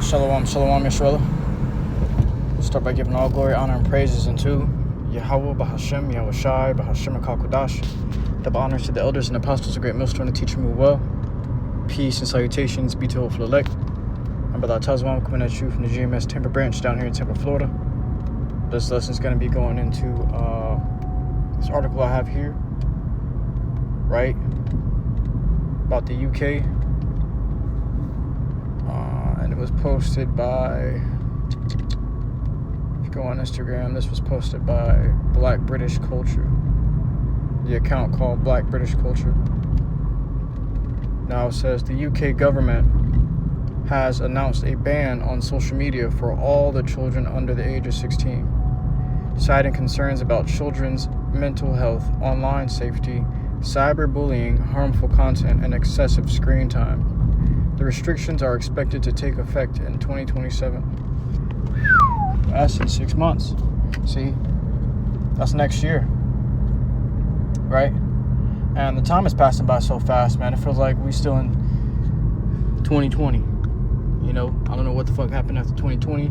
Shalom, shalom, Yisrael. Start by giving all glory, honor, and praises unto YAHAWAH, BAHASHAM, YAHWASHI, BAHASHAM, and HaKadosh. Double honors to the elders and apostles, a great millstone, and teach me well. Peace and salutations be to all for the elect. I'm Brother Tazwan, coming at you from the GMS Tampa branch down here in Tampa, Florida. This lesson is going to be going into this article I have here, right, about the UK. And it was posted by, if you go on Instagram, this was posted by Black British Culture, the account called Black British Culture. Now it says the UK government has announced a ban on social media for all the children under the age of 16, citing concerns about children's mental health, online safety, cyberbullying, harmful content, and excessive screen time. The restrictions are expected to take effect in 2027. That's in 6 months. See, that's next year, right? And the time is passing by so fast, man. It feels like we still in 2020. You know, I don't know what the fuck happened after 2020,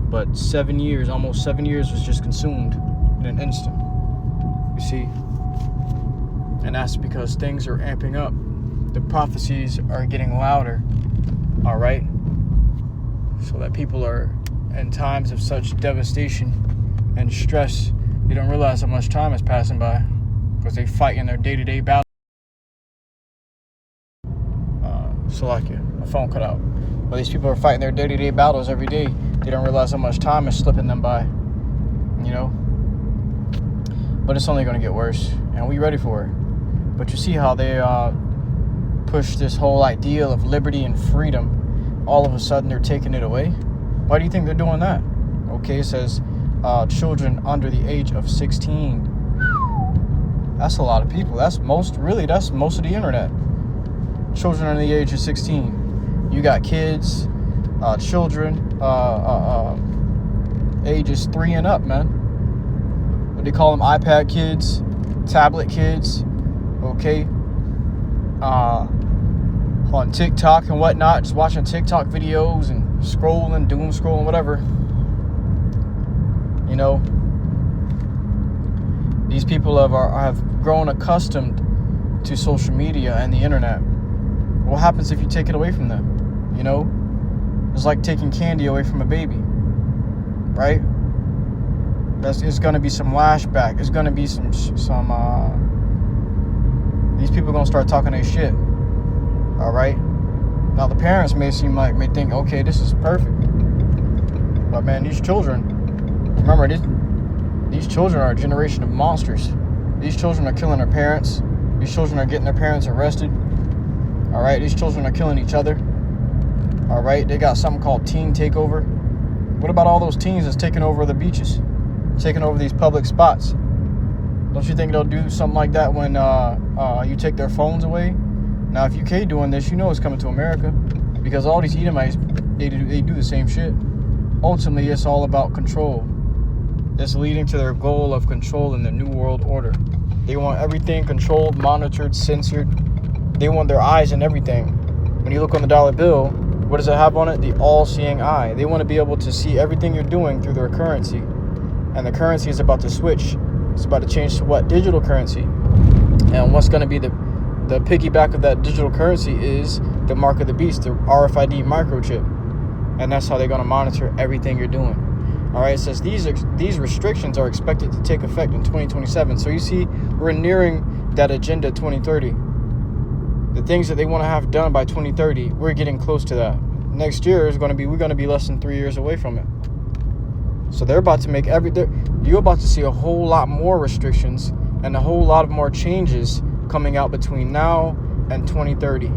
but 7 years, almost 7 years was just consumed in an instant. You see? And that's because things are amping up. The prophecies are getting louder, all right? So that people are in times of such devastation and stress, they don't realize how much time is passing by because they fight in their day-to-day battle. Salakia, my phone cut out. But these people are fighting their day-to-day battles every day. They don't realize how much time is slipping them by, you know? But it's only going to get worse, and we ready for it. But you see how they push this whole ideal of liberty and freedom. All of a sudden, they're taking it away. Why do you think they're doing that? Okay, it says children under the age of 16. That's a lot of people. That's most of the internet. Children under the age of 16. You got kids, children, ages 3 and up, man. What they call them, iPad kids, tablet kids, okay? On TikTok and whatnot, just watching TikTok videos and scrolling, doom scrolling, whatever. You know, these people have grown accustomed to social media and the internet. What happens if you take it away from them? You know, it's like taking candy away from a baby, right? It's going to be some lashback. It's going to be some these people are going to start talking their shit. All right. Now the parents may think, okay, this is perfect. But man, these children, remember, these children are a generation of monsters. These children are killing their parents. These children are getting their parents arrested. All right. These children are killing each other. All right. They got something called teen takeover. What about all those teens that's taking over the beaches, taking over these public spots? Don't you think they'll do something like that when you take their phones away? Now, if UK doing this, you know it's coming to America, because all these Edomites, they do the same shit. Ultimately, it's all about control. It's leading to their goal of control in the New World Order. They want everything controlled, monitored, censored. They want their eyes in everything. When you look on the dollar bill, what does it have on it? The all-seeing eye. They want to be able to see everything you're doing through their currency. And the currency is about to switch. It's about to change to what? Digital currency. And what's going to be the piggyback of that digital currency is the mark of the beast, the RFID microchip. And that's how they're going to monitor everything you're doing. All right, it says these restrictions are expected to take effect in 2027. So you see, we're nearing that agenda 2030. The things that they want to have done by 2030, we're getting close to that. Next year we're going to be less than 3 years away from it. So they're about to make you're about to see a whole lot more restrictions and a whole lot of more changes coming out between now and 2030.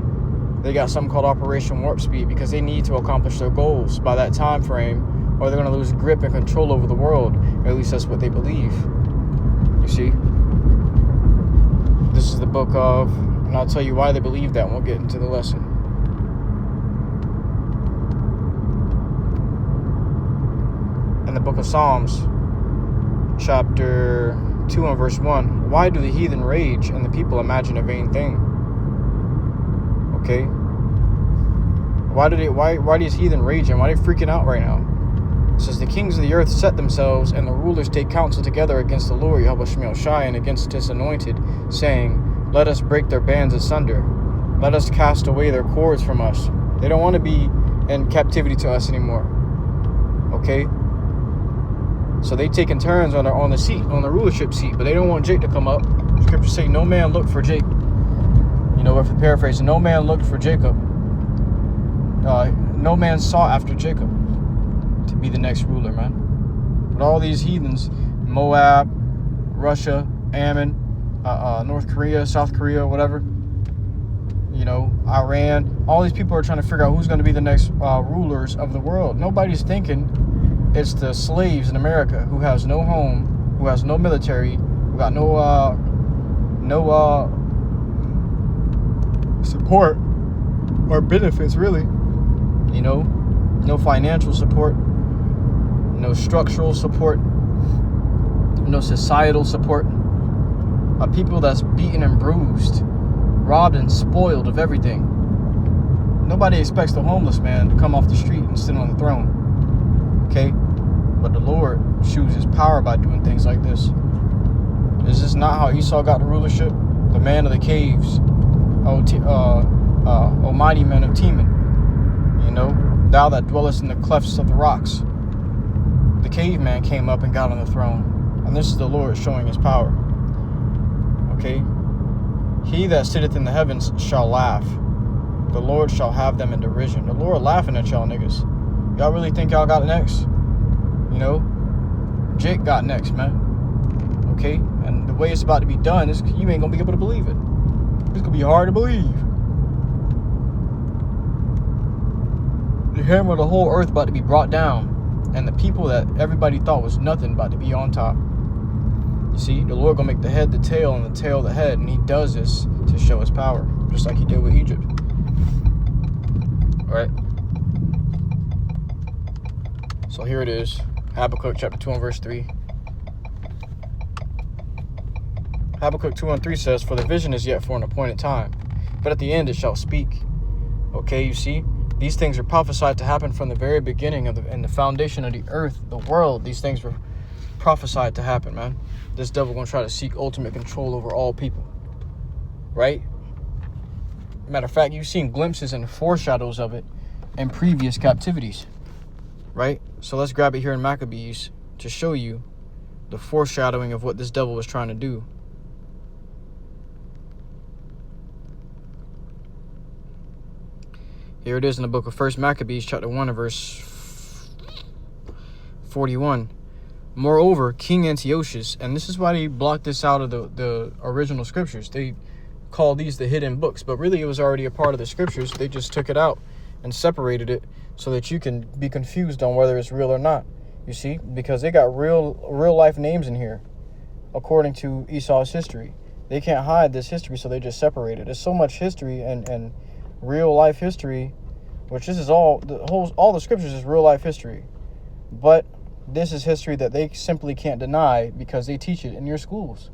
They got something called Operation Warp Speed because they need to accomplish their goals by that time frame, or they're going to lose grip and control over the world. Or at least that's what they believe. You see? This is the book of, and I'll tell you why they believe that, and we'll get into the lesson. In the book of Psalms, chapter 2 and verse 1. Why do the heathen rage and the people imagine a vain thing? Okay. Why are these heathen raging? Why are they freaking out right now? It says, the kings of the earth set themselves, and the rulers take counsel together against the Lord, YAHAWASHI, and against his anointed, saying, let us break their bands asunder. Let us cast away their cords from us. They don't want to be in captivity to us anymore. Okay? So they taking turns on the seat, on the rulership seat, but they don't want Jake to come up. Scriptures say, no man looked for Jake. You know, if we paraphrase, no man looked for Jacob. No man sought after Jacob to be the next ruler, man. But all these heathens, Moab, Russia, Ammon, North Korea, South Korea, whatever, you know, Iran, all these people are trying to figure out who's going to be the next rulers of the world. Nobody's thinking it's the slaves in America who has no home, who has no military, who got no support or benefits, really. You know, no financial support, no structural support, no societal support. A people that's beaten and bruised, robbed and spoiled of everything. Nobody expects the homeless man to come off the street and sit on the throne. Okay? But the Lord shows his power by doing things like this. Is this not how Esau got the rulership? The man of the caves, O mighty men of Teman. You know, thou that dwellest in the clefts of the rocks. The caveman came up and got on the throne. And this is the Lord showing his power. Okay? He that sitteth in the heavens shall laugh. The Lord shall have them in derision. The Lord laughing at y'all niggas. Y'all really think y'all got next? You know? Jake got next, man. Okay? And the way it's about to be done, is you ain't gonna be able to believe it. It's gonna be hard to believe. The hammer of the whole earth about to be brought down. And the people that everybody thought was nothing about to be on top. You see, the Lord gonna make the head the tail and the tail the head. And he does this to show his power. Just like he did with Egypt. Alright. So here it is. Habakkuk chapter 2 and verse 3. Habakkuk 2 and 3 says, for the vision is yet for an appointed time, but at the end it shall speak. Okay, you see? These things are prophesied to happen from the very beginning of the foundation of the earth, the world. These things were prophesied to happen, man. This devil gonna try to seek ultimate control over all people. Right? Matter of fact, you've seen glimpses and foreshadows of it in previous captivities. Right? So let's grab it here in Maccabees to show you the foreshadowing of what this devil was trying to do. Here it is in the book of 1 Maccabees, chapter 1 and verse 41. Moreover, King Antiochus, and this is why they blocked this out of the original scriptures. They call these the hidden books, but really it was already a part of the scriptures. They just took it out and separated it so that you can be confused on whether it's real or not. You see, because they got real life names in here, according to Esau's history. They can't hide this history, so they just separate it. There's so much history and real life history, which this is all the scriptures is real life history, but this is history that they simply can't deny because they teach it in your schools.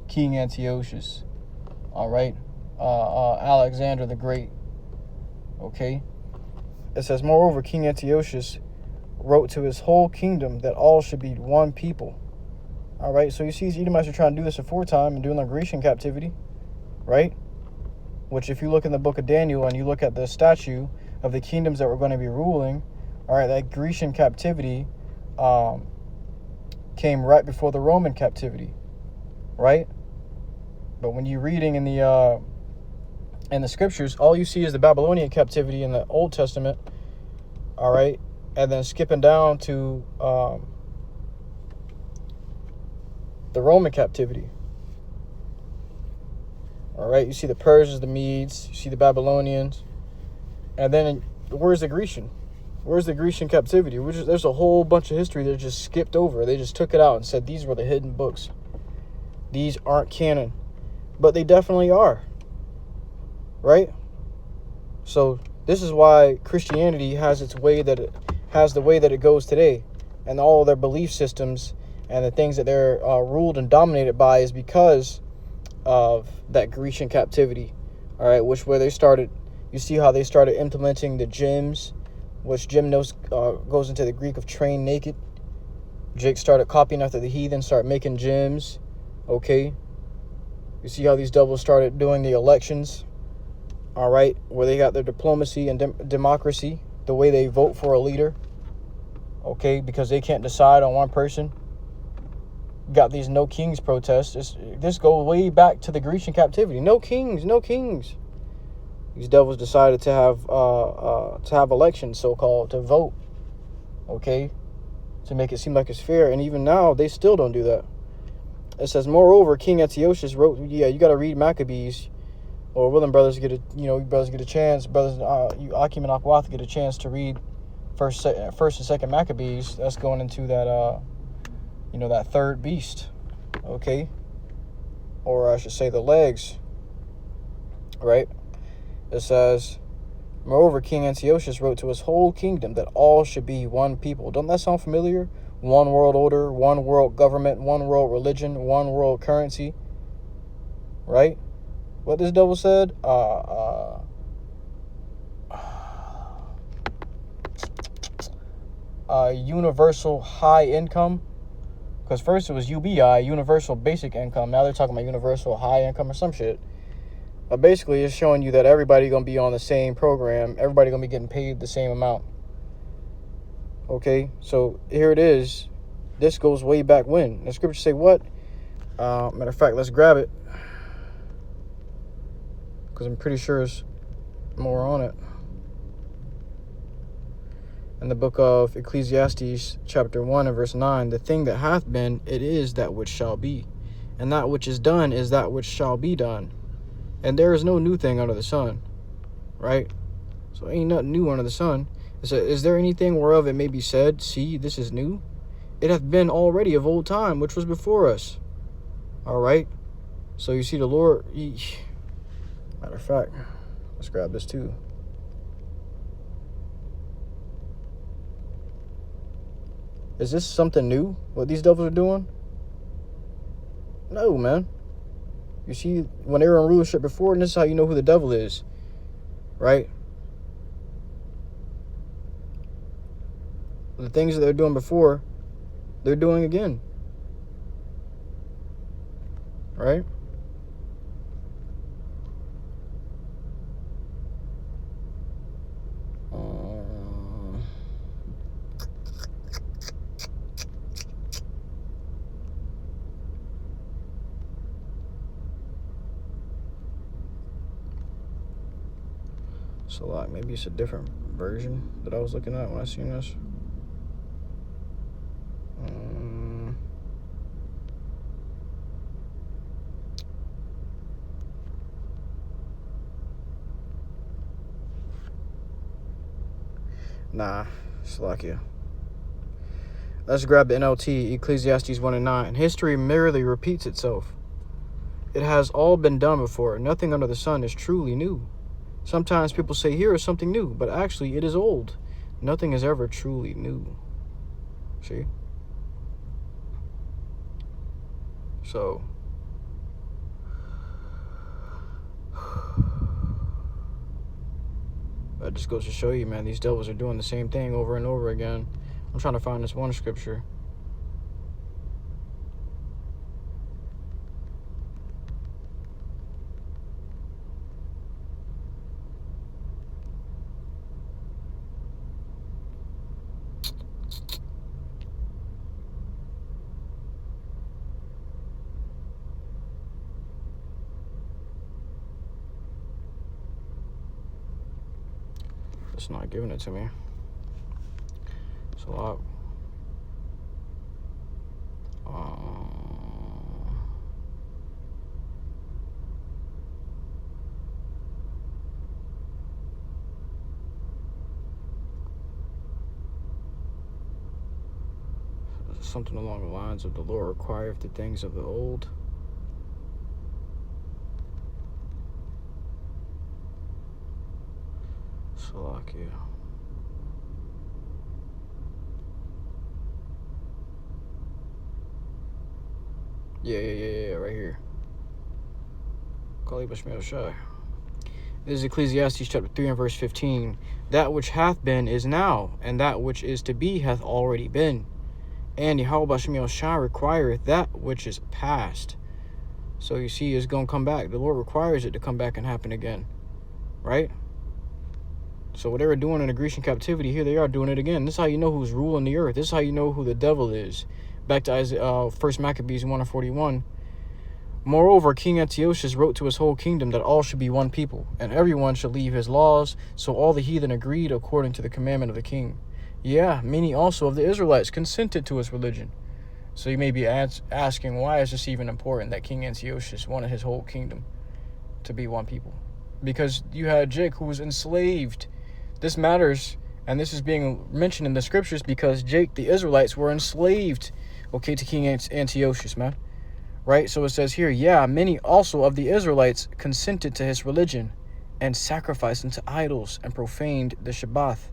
King Antiochus, all right, Alexander the Great. Okay, it says, moreover, King Antiochus wrote to his whole kingdom that all should be one people. All right, so you see, these Edomites are trying to do this aforetime and doing the Grecian captivity, right? Which, if you look in the book of Daniel and you look at the statue of the kingdoms that were going to be ruling, all right, that Grecian captivity came right before the Roman captivity, right? But when you're reading in the scriptures, all you see is the Babylonian captivity in the Old Testament, all right, and then skipping down to the Roman captivity. All right, you see the Persians, the Medes, you see the Babylonians, and then where's the Grecian? Where's the Grecian captivity? There's a whole bunch of history that just skipped over. They just took it out and said these were the hidden books. These aren't canon, but they definitely are, right? So this is why Christianity has its way that it has the way that it goes today, and all of their belief systems and the things that they're ruled and dominated by is because of that Grecian captivity, all right, where they started You see how they started implementing the gyms, which gymnos goes into the Greek of train naked. Jake started copying after the heathen, started making gyms. Okay. You see how these devils started doing the elections. All right. Where they got their diplomacy and democracy. The way they vote for a leader. Okay. Because they can't decide on one person. Got these no kings protests. This goes way back to the Grecian captivity. No kings. No kings. These devils decided to have elections, so-called, to vote. Okay. To make it seem like it's fair. And even now, they still don't do that. It says, moreover, King Antiochus wrote, yeah, you got to read Maccabees, or William brothers get a, you brothers get a chance, brothers, you Akim and Akwath get a chance to read first and second Maccabees. That's going into that, that third beast, okay? Or I should say the legs, right? It says, moreover, King Antiochus wrote to his whole kingdom that all should be one people. Don't that sound familiar? One world order, one world government, one world religion, one world currency. Right? What this devil said? Universal high income. Because first it was UBI, universal basic income. Now they're talking about universal high income or some shit. But basically it's showing you that everybody going to be on the same program. Everybody going to be getting paid the same amount. Okay, so here it is. This goes way back when. The scriptures say what? Matter of fact, let's grab it. Because I'm pretty sure there's more on it. In the book of Ecclesiastes, chapter 1 and verse 9, the thing that hath been, it is that which shall be. And that which is done is that which shall be done. And there is no new thing under the sun. Right? So ain't nothing new under the sun. It says, is there anything whereof it may be said, see, this is new? It hath been already of old time, which was before us. All right. So you see the Lord. Matter of fact, let's grab this too. Is this something new, what these devils are doing? No, man. You see, when they were in rulership before, and this is how you know who the devil is. Right? The things that they're doing before, they're doing again. Right? So like maybe it's a different version that I was looking at when I seen this. Nah, Slovakia. Let's grab the NLT, Ecclesiastes 1 and 9. History merely repeats itself. It has all been done before. Nothing under the sun is truly new. Sometimes people say, here is something new, but actually it is old. Nothing is ever truly new. See? So, that just goes to show you, man, these devils are doing the same thing over and over again. I'm trying to find this one scripture. It's not giving it to me. It's a lot. Something along the lines of the Lord requireth the things of the old. Slovakia. Yeah, right here. MANASHAH. This is Ecclesiastes chapter 3 and verse 15. That which hath been is now, and that which is to be hath already been. And YAHAWASHI requireth that which is past. So you see, it's going to come back. The Lord requires it to come back and happen again. Right? So what they were doing in the Grecian captivity, here they are doing it again. This is how you know who's ruling the earth. This is how you know who the devil is. Back to Isaiah, 1 Maccabees 1:41. Moreover, King Antiochus wrote to his whole kingdom that all should be one people, and everyone should leave his laws. So all the heathen agreed according to the commandment of the king. Yeah, many also of the Israelites consented to his religion. So you may be asking, why is this even important that King Antiochus wanted his whole kingdom to be one people? Because you had Jake who was enslaved. This matters, and this is being mentioned in the scriptures because Jake, the Israelites, were enslaved, okay, to King Antiochus, man. Right? So it says here, yeah, many also of the Israelites consented to his religion and sacrificed unto idols and profaned the Shabbath.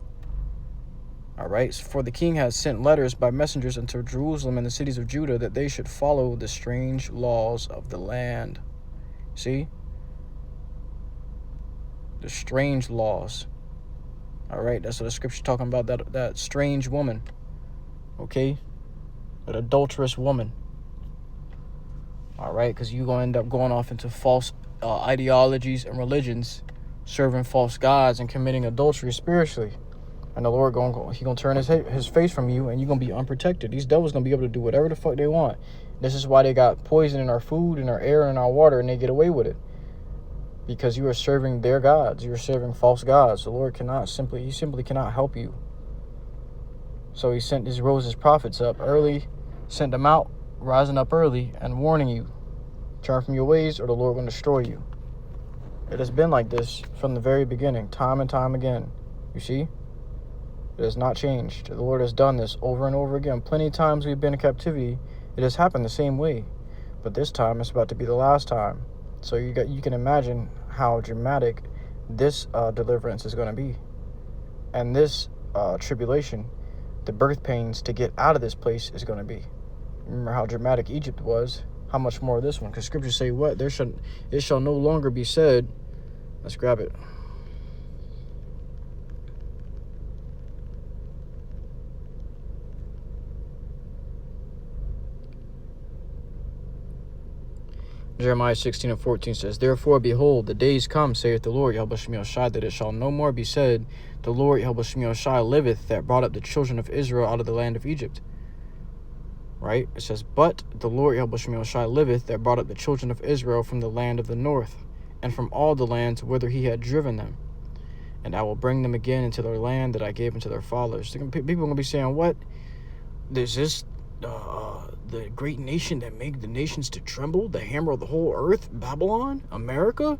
All right, for the king has sent letters by messengers unto Jerusalem and the cities of Judah that they should follow the strange laws of the land. See? The strange laws. All right, that's what the scripture's talking about, that strange woman. Okay? That adulterous woman. All right, because you're going to end up going off into false ideologies and religions, serving false gods and committing adultery spiritually. And the Lord He's going to turn his face from you, and you're going to be unprotected. These devils going to be able to do whatever the fuck they want. This is why they got poison in our food, in our air, and in our water, and they get away with it. Because you are serving their gods. You are serving false gods. The Lord simply cannot help you. So he rose his prophets up early, sent them out, rising up early, and warning you. Turn from your ways, or the Lord will destroy you. It has been like this from the very beginning, time and time again. You see? It has not changed. The Lord has done this over and over again. Plenty of times we've been in captivity. It has happened the same way. But this time, it's about to be the last time. So you can imagine how dramatic this deliverance is going to be. And this tribulation, the birth pains to get out of this place is going to be. Remember how dramatic Egypt was. How much more of this one? Because scriptures say what? It shall no longer be said. Let's grab it. Jeremiah 16:14 says, Therefore, behold, the days come, saith the Lord, YAHAWASHI, that it shall no more be said, The Lord, YAHAWASHI, liveth, that brought up the children of Israel out of the land of Egypt. Right? It says, But the Lord, YAHAWASHI, liveth, that brought up the children of Israel from the land of the north, and from all the lands whither he had driven them. And I will bring them again into their land that I gave unto their fathers. People are going to be saying, what? There's this... the great nation that made the nations to tremble, the hammer of the whole earth, Babylon, America.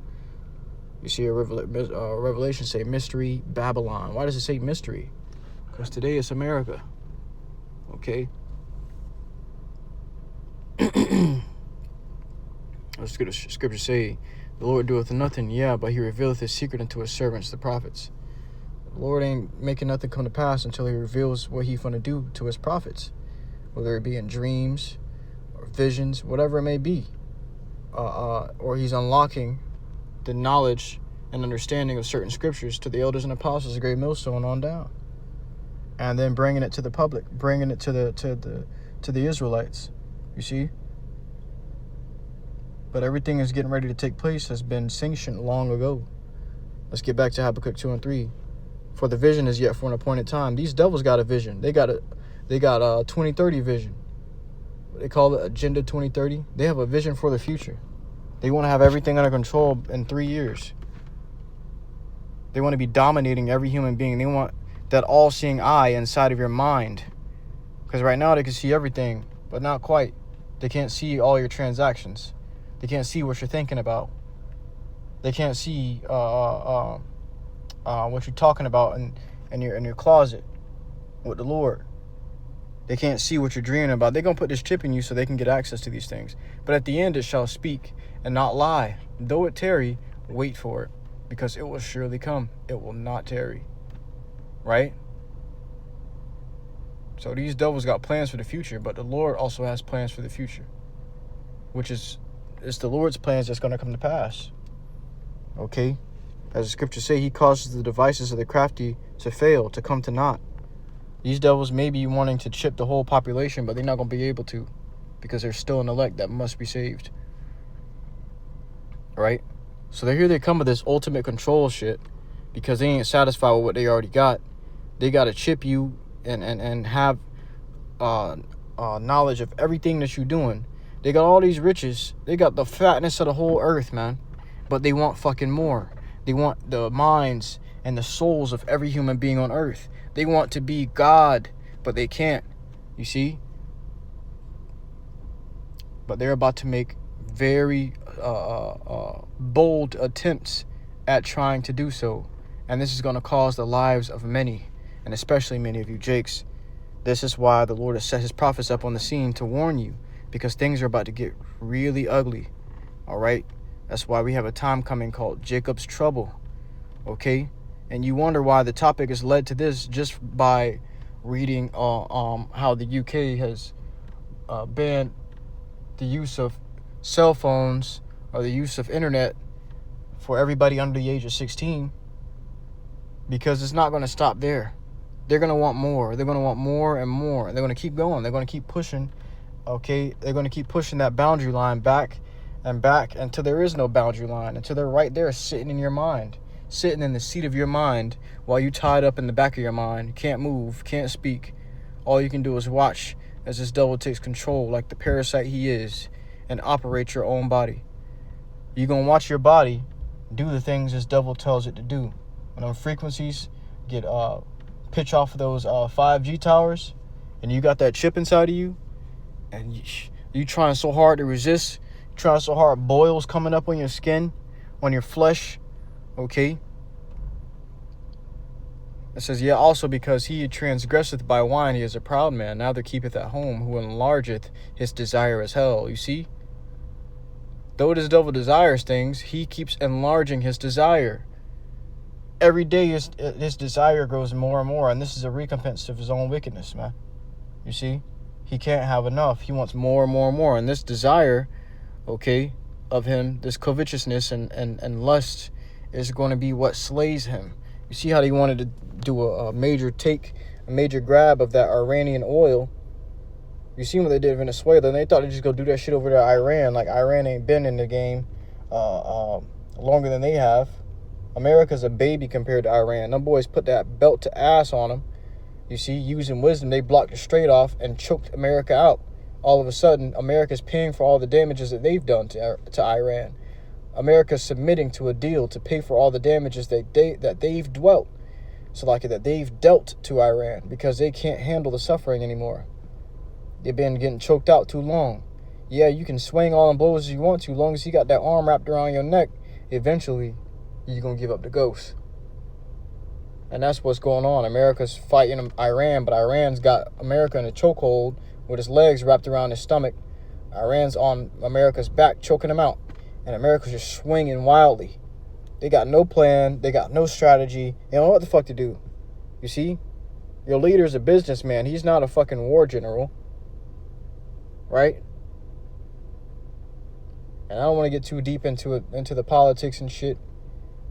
You see a Revelation say mystery, Babylon. Why does it say mystery? Because today it's America. Okay. Scripture say, the Lord doeth nothing, yeah, but he revealeth his secret unto his servants, the prophets. The Lord ain't making nothing come to pass until he reveals what he's going to do to his prophets. Whether it be in dreams or visions, whatever it may be. Or he's unlocking the knowledge and understanding of certain scriptures to the elders and apostles, the great millstone on down. And then bringing it to the public, bringing it to the Israelites. You see? But everything is getting ready to take place has been sanctioned long ago. Let's get back to Habakkuk 2 and 3. For the vision is yet for an appointed time. These devils got a vision. They got a 2030 vision. They call it Agenda 2030. They have a vision for the future. They want to have everything under control in 3 years. They want to be dominating every human being. They want that all-seeing eye inside of your mind. Because right now they can see everything, but not quite. They can't see all your transactions. They can't see what you're thinking about. They can't see what you're talking about in your closet with the Lord. They can't see what you're dreaming about. They're going to put this chip in you so they can get access to these things. But at the end, it shall speak and not lie. Though it tarry, wait for it, because it will surely come. It will not tarry. Right? So these devils got plans for the future, but the Lord also has plans for the future, which is it's the Lord's plans that's going to come to pass. Okay? As the scriptures say, he causes the devices of the crafty to fail, to come to naught. These devils may be wanting to chip the whole population, but they're not going to be able to, because there's still an elect that must be saved. Right? So here they come with this ultimate control shit, because they ain't satisfied with what they already got. They got to chip you and have knowledge of everything that you're doing. They got all these riches. They got the fatness of the whole earth, man. But they want fucking more. They want the minds and the souls of every human being on earth. They want to be God, but they can't. You see? But they're about to make very bold attempts at trying to do so. And this is going to cause the lives of many, and especially many of you Jakes. This is why the Lord has set his prophets up on the scene to warn you, because things are about to get really ugly. All right? That's why we have a time coming called Jacob's trouble. Okay? And you wonder why the topic has led to this just by reading how the UK has banned the use of cell phones or the use of internet for everybody under the age of 16, because it's not going to stop there. They're going to want more. They're going to want more and more. They're going to keep going. They're going to keep pushing. Okay? They're going to keep pushing that boundary line back and back until there is no boundary line, until they're right there sitting in your mind, sitting in the seat of your mind while you tied up in the back of your mind. Can't move, can't speak. All you can do is watch as this devil takes control like the parasite he is and operate your own body. You're going to watch your body do the things this devil tells it to do. When those frequencies get pitch off of those 5G towers, and you got that chip inside of you, and you trying so hard to resist, trying so hard, boils coming up on your skin, on your flesh, okay? It says, yeah, also because he transgresseth by wine, he is a proud man, neither keepeth at home, who enlargeth his desire as hell. You see? Though this devil desires things, he keeps enlarging his desire. Every day his desire grows more and more, and this is a recompense of his own wickedness, man. You see? He can't have enough. He wants more and more and more. And this desire, okay, of him, this covetousness and lust is going to be what slays him. You see how they wanted to do a major grab of that Iranian oil. You see what they did in Venezuela, and they thought they'd just go do that shit over to Iran. Like, Iran ain't been in the game longer than they have. America's a baby compared to Iran. Them boys put that belt to ass on them. You see, using wisdom, they blocked it straight off and choked America out. All of a sudden, America's paying for all the damages that they've done to Iran. America's submitting to a deal to pay for all the damages that they've dealt to Iran, because they can't handle the suffering anymore. They've been getting choked out too long. Yeah, you can swing all the blows as you want to, as long as you got that arm wrapped around your neck. Eventually, you're going to give up the ghost. And that's what's going on. America's fighting Iran, but Iran's got America in a chokehold with his legs wrapped around his stomach. Iran's on America's back, choking him out. And America's just swinging wildly. They got no plan. They got no strategy. They don't know what the fuck to do. You see? Your leader's a businessman. He's not a fucking war general. Right? And I don't want to get too deep into the politics and shit,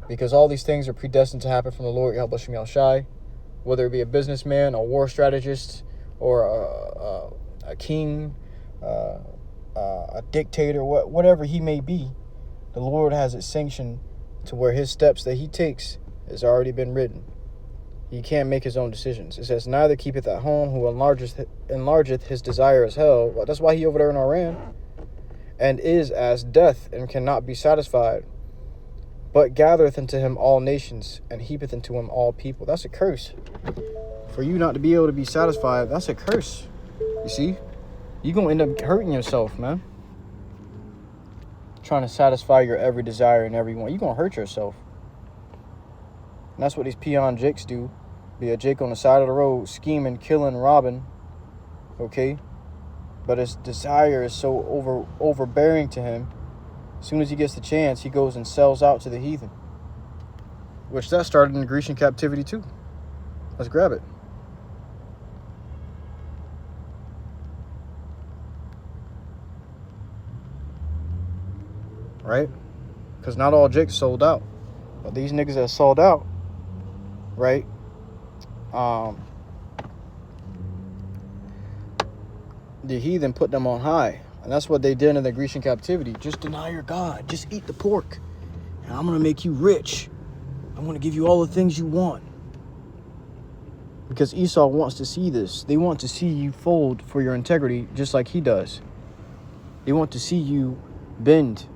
because all these things are predestined to happen from the Lord YAHAWASHI, whether it be a businessman, a war strategist, or a king, a dictator, whatever he may be. The Lord has it sanctioned to where his steps that he takes has already been written. He can't make his own decisions. It says, neither keepeth at home, who enlargeth his desire as hell. Well, that's why he over there in Iran. And is as death, and cannot be satisfied. But gathereth unto him all nations, and heapeth unto him all people. That's a curse. For you not to be able to be satisfied, that's a curse. You see? You're going to end up hurting yourself, man. Trying to satisfy your every desire and every want. You're going to hurt yourself. And that's what these peon jakes do. Be a jake on the side of the road, scheming, killing, robbing. Okay? But his desire is so overbearing to him. As soon as he gets the chance, he goes and sells out to the heathen. Which that started in the Grecian captivity too. Let's grab it. Right? Because not all jakes sold out. But these niggas that sold out, right? The heathen put them on high. And that's what they did in the Grecian captivity. Just deny your God. Just eat the pork. And I'm going to make you rich. I'm going to give you all the things you want. Because Esau wants to see this. They want to see you fold for your integrity just like he does. They want to see you bend.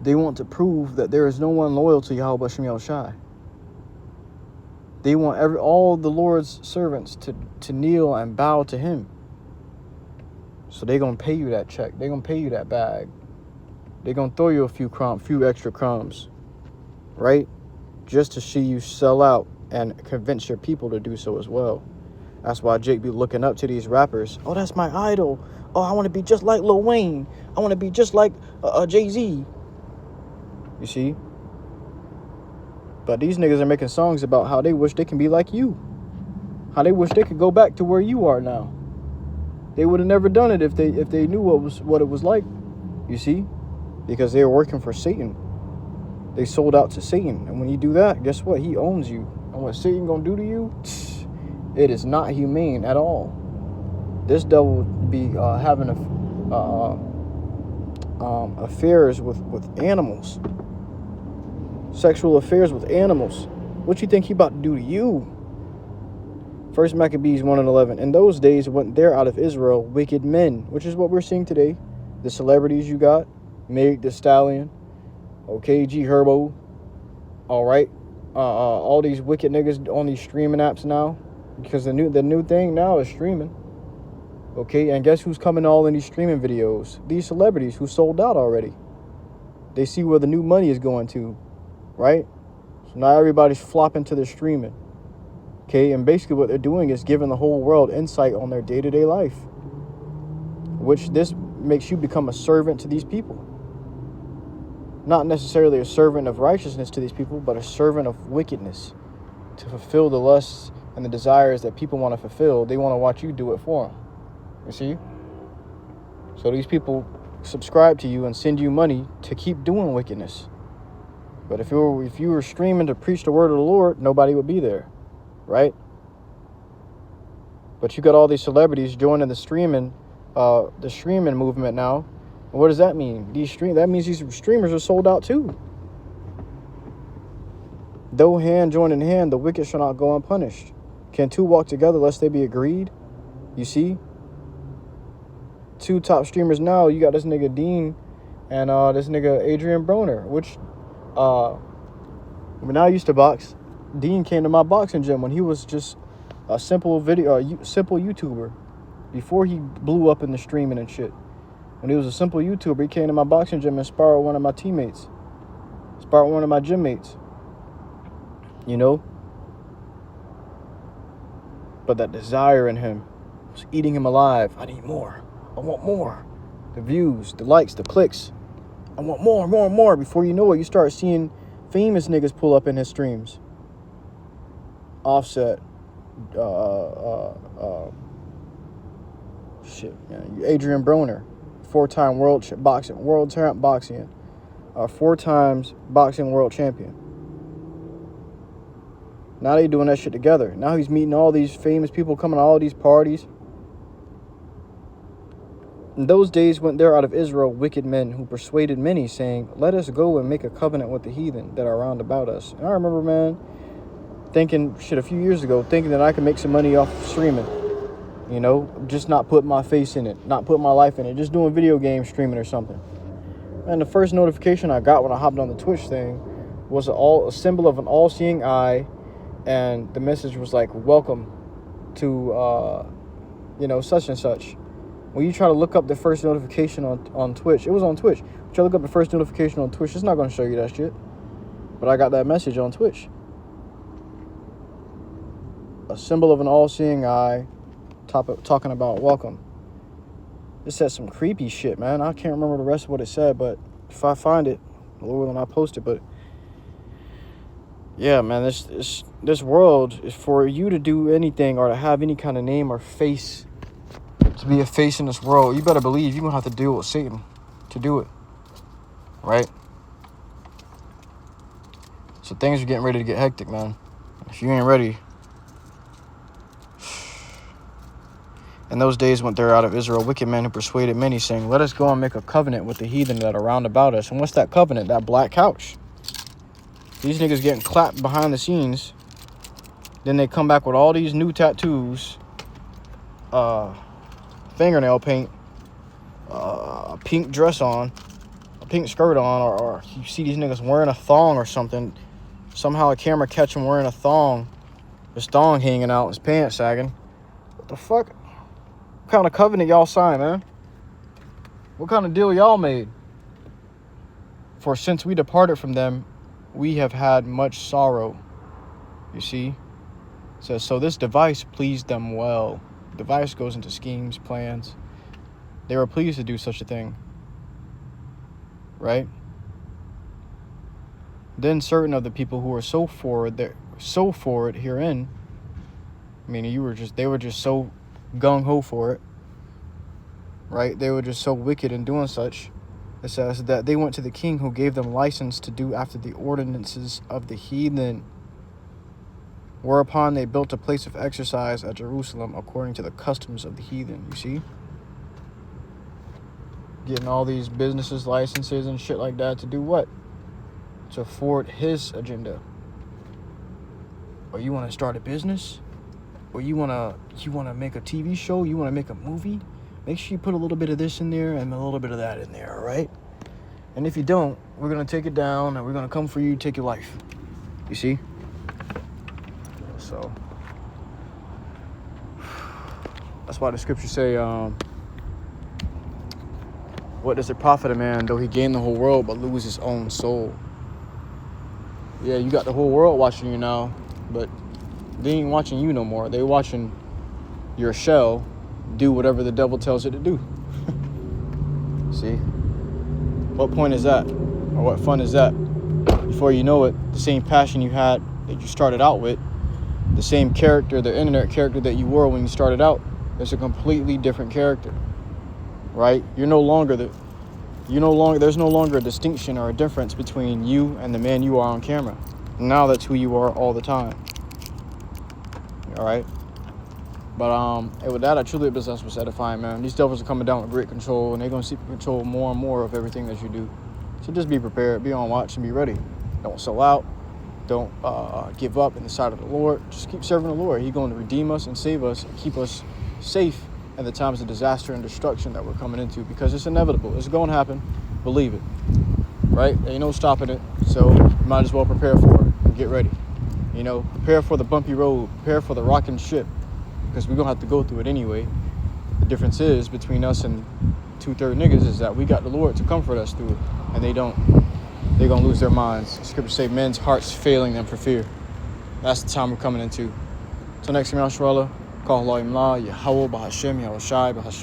They want to prove that there is no one loyal to Yahweh Shem Yahushai. They want all the Lord's servants to kneel and bow to him. So they're going to pay you that check. They're going to pay you that bag. They're going to throw you a few extra crumbs. Right? Just to see you sell out and convince your people to do so as well. That's why Jake be looking up to these rappers. Oh, that's my idol. Oh, I want to be just like Lil Wayne. I want to be just like Jay-Z. You see? But these niggas are making songs about how they wish they can be like you. How they wish they could go back to where you are now. They would have never done it if they knew what it was like. You see? Because they were working for Satan. They sold out to Satan. And when you do that, guess what? He owns you. And what Satan gonna do to you? It is not humane at all. This devil be having affairs with animals. Sexual affairs with animals. What you think he about to do to you? 1 Maccabees 1:11. In those days went there out of Israel wicked men, which is what we're seeing today. The celebrities you got, Meg the Stallion, OKG Herbo, all right, all these wicked niggas on these streaming apps now, because the new thing now is streaming. Okay, and guess who's coming all in these streaming videos? These celebrities who sold out already. They see where the new money is going to, right? So now everybody's flopping to the streaming. Okay, and basically what they're doing is giving the whole world insight on their day-to-day life, which this makes you become a servant to these people. Not necessarily a servant of righteousness to these people, but a servant of wickedness to fulfill the lusts and the desires that people want to fulfill. They want to watch you do it for them. You see? So these people subscribe to you and send you money to keep doing wickedness. But if you were streaming to preach the word of the Lord, nobody would be there, right? But you got all these celebrities joining the streaming movement now. And what does that mean? That means these streamers are sold out too. Though hand join in hand, the wicked shall not go unpunished. Can two walk together lest they be agreed? You see? Two top streamers now. You got this nigga Dean and this nigga Adrian Broner, which when I used to box, Dean came to my boxing gym when he was just a simple YouTuber before he blew up in the streaming and shit. When he was a simple YouTuber, he came to my boxing gym and sparred one of my teammates, sparred one of my gym mates. You know? But that desire in him was eating him alive. I need more. I want more. The views, the likes, the clicks. I want more, more, more. Before you know it, you start seeing famous niggas pull up in his streams. Offset. Shit, man. Adrian Broner. 4-time world champ boxing. 4 times boxing world champion. Now they doing that shit together. Now he's meeting all these famous people, coming to all these parties. In those days went there out of Israel wicked men who persuaded many, saying, let us go and make a covenant with the heathen that are round about us. And I remember, man, thinking, a few years ago, thinking that I could make some money off of streaming. You know, just not putting my face in it, not putting my life in it, just doing video game streaming or something. And the first notification I got when I hopped on the Twitch thing was a symbol of an all-seeing eye, and the message was like, welcome to, such and such. When you try to look up the first notification on Twitch, it was on Twitch. You try to look up the first notification on Twitch, it's not going to show you that shit. But I got that message on Twitch. A symbol of an all-seeing eye, talking about welcome. It said some creepy shit, man. I can't remember the rest of what it said, but if I find it, Lord, then I'll post it. But yeah, man, this world is for you to do anything or to have any kind of name or face, to be a face in this world. You better believe you're gonna have to deal with Satan to do it, right? So things are getting ready to get hectic, man. If you ain't ready. In those days went there out of Israel wicked men who persuaded many, saying, let us go and make a covenant with the heathen that are round about us. And what's that covenant? That black couch. These niggas getting clapped behind the scenes. Then they come back with all these new tattoos, fingernail paint, a pink dress on, a pink skirt on, or you see these niggas wearing a thong or something. Somehow a camera catch him wearing a thong. His thong hanging out, his pants sagging. What the fuck? What kind of covenant y'all signed, man? What kind of deal y'all made? For since we departed from them, we have had much sorrow. You see? It says, so this device pleased them well. Device goes into schemes, plans. They were pleased to do such a thing. Right? Then certain of the people who were so forward herein, meaning they were just so gung-ho for it, right? They were just so wicked in doing such. It says that they went to the king who gave them license to do after the ordinances of the heathen, whereupon they built a place of exercise at Jerusalem according to the customs of the heathen. You see? Getting all these businesses, licenses, and shit like that to do what? To forward his agenda. Or you want to start a business? Or you want to make a TV show? You want to make a movie? Make sure you put a little bit of this in there and a little bit of that in there, all right? And if you don't, we're going to take it down and we're going to come for you, take your life. You see? So, that's why the scriptures say, what does it profit a man though he gain the whole world but lose his own soul? Yeah, you got the whole world watching you now, but they ain't watching you no more. They watching your shell do whatever the devil tells it to do. See? What point is that? Or what fun is that? Before you know it, the same passion you had that you started out with, the same character, the internet character that you were when you started out, is a completely different character. Right? There's no longer a distinction or a difference between you and the man you are on camera. Now that's who you are all the time. All right? But and with that, I truly hope this was edifying, man. These devils are coming down with great control, and they're going to seek to control more and more of everything that you do. So just be prepared, be on watch, and be ready. Don't sell out. Don't give up in the sight of the Lord. Just keep serving the Lord. He's going to redeem us and save us and keep us safe in the times of disaster and destruction that we're coming into, because it's inevitable. It's going to happen. Believe it. Right? There ain't no stopping it. So you might as well prepare for it and get ready. You know, prepare for the bumpy road. Prepare for the rocking ship, because we're going to have to go through it anyway. The difference is between us and 2/3 niggas is that we got the Lord to comfort us through it, and they don't. They're going to lose their minds. Scripture say men's hearts failing them for fear. That's the time we're coming into. Till next time, Yahweh, call Allah, YAHAWAH, BAHASHAM, YAHAWASHI, BAHASHAM.